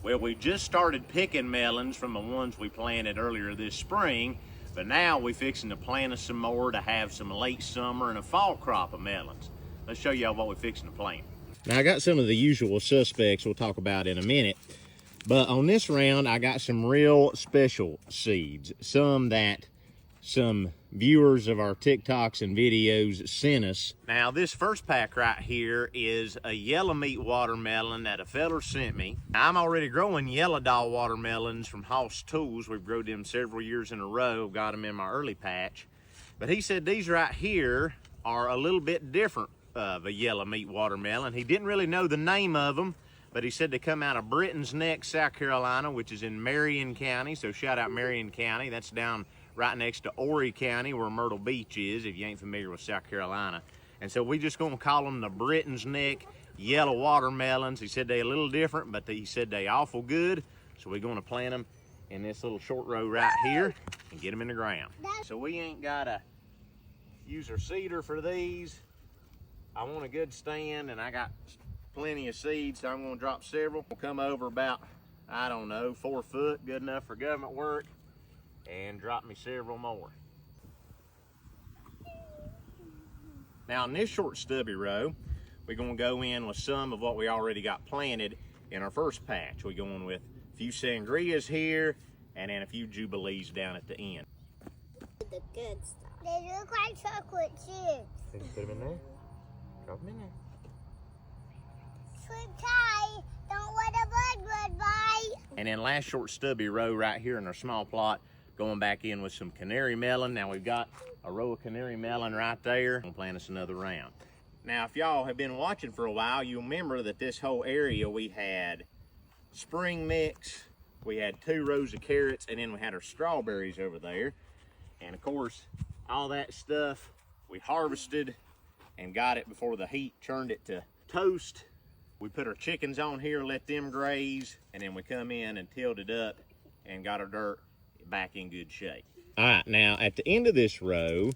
Well, we just started picking melons from the ones we planted earlier this spring, but now we're fixing to plant us some more to have some late summer and a fall crop of melons. Let's show y'all what we're fixing to plant. Now I got some of the usual suspects we'll talk about in a minute, but on this round I got some real special seeds, some that some viewers of our TikToks and videos sent us. Now this first pack right here is a yellow meat watermelon that a feller sent me. Now, I'm already growing yellow doll watermelons from Hoss Tools. We've grown them several years in a row, got them in my early patch. But he said these right here are a little bit different of a yellow meat watermelon. He didn't really know the name of them, but he said they come out of Britton's Neck, South Carolina, which is in Marion County. So shout out Marion County. That's down right next to Horry County where Myrtle Beach is, if you ain't familiar with South Carolina. And so we just gonna call them the Britton's Neck yellow watermelons. He said they a little different, but he said they awful good. So we're gonna plant them in this little short row right here and get them in the ground. So we ain't gotta use our seeder for these. I want a good stand and I got plenty of seeds, so I'm gonna drop several. We'll come over about, I don't know, 4 foot, good enough for government work, and drop me several more. Now in this short stubby row, we're gonna go in with some of what we already got planted in our first patch. We're going with a few sangrias here, and then a few jubilees down at the end. The good stuff. They look like chocolate chips. Can you put them in there? Drop them in there. Sweet tie, don't let a bug run by. And then last short stubby row right here in our small plot, going back in with some canary melon. Now we've got a row of canary melon right there. We'll plant us another round. Now if y'all have been watching for a while, you'll remember that this whole area we had spring mix, we had 2 rows of carrots, and then we had our strawberries over there. And of course, all that stuff we harvested and got it before the heat churned it to toast. We put our chickens on here, let them graze, and then we come in and tilled it up and got our dirt back in good shape. All right, now at the end of this row,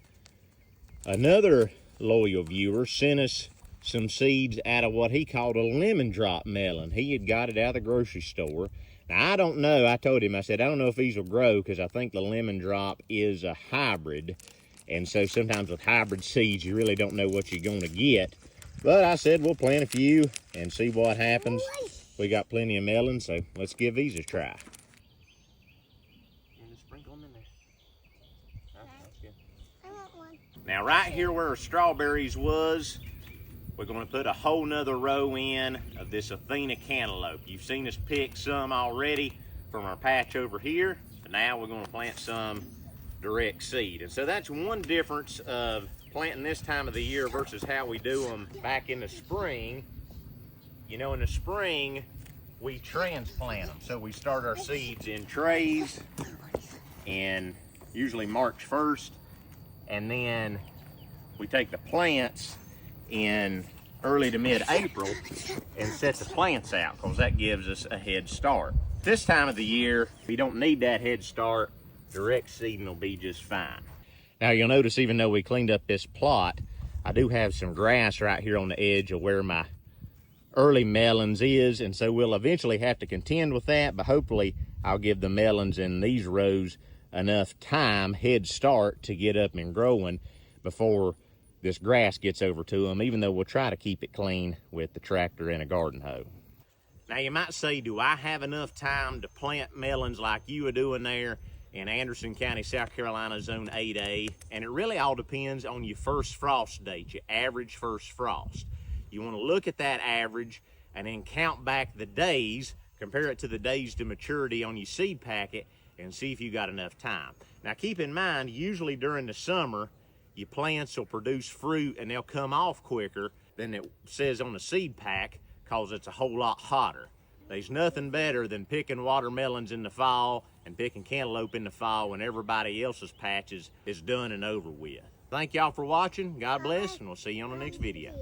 another loyal viewer sent us some seeds out of what he called a lemon drop melon. He had got it out of the grocery store. Now I don't know, I told him, I said, I don't know if these will grow because I think the lemon drop is a hybrid. And so sometimes with hybrid seeds, you really don't know what you're gonna get. But I said, we'll plant a few and see what happens. We got plenty of melons, so let's give these a try. Sprinkle them in there. That's good. I want one. Now right here where our strawberries was, we're gonna put a whole nother row in of this Athena cantaloupe. You've seen us pick some already from our patch over here, but now we're gonna plant some direct seed. And so that's one difference of planting this time of the year versus how we do them back in the spring. You know, in the spring, we transplant them. So we start our seeds in trays in usually March 1st, and then we take the plants in early to mid-April and set the plants out because that gives us a head start. This time of the year, we don't need that head start. Direct seeding will be just fine. Now you'll notice even though we cleaned up this plot, I do have some grass right here on the edge of where my early melons is, and so we'll eventually have to contend with that, but hopefully I'll give the melons in these rows enough time, head start, to get up and growing before this grass gets over to them, even though we'll try to keep it clean with the tractor and a garden hoe. Now you might say, do I have enough time to plant melons like you are doing there in Anderson County, South Carolina, Zone 8A? And it really all depends on your first frost date, your average first frost. You want to look at that average and then count back the days, compare it to the days to maturity on your seed packet, and see if you got enough time. Now keep in mind, usually during the summer, your plants will produce fruit and they'll come off quicker than it says on the seed pack because it's a whole lot hotter. There's nothing better than picking watermelons in the fall and picking cantaloupe in the fall when everybody else's patches is done and over with. Thank y'all for watching. God bless, and we'll see you on the next video.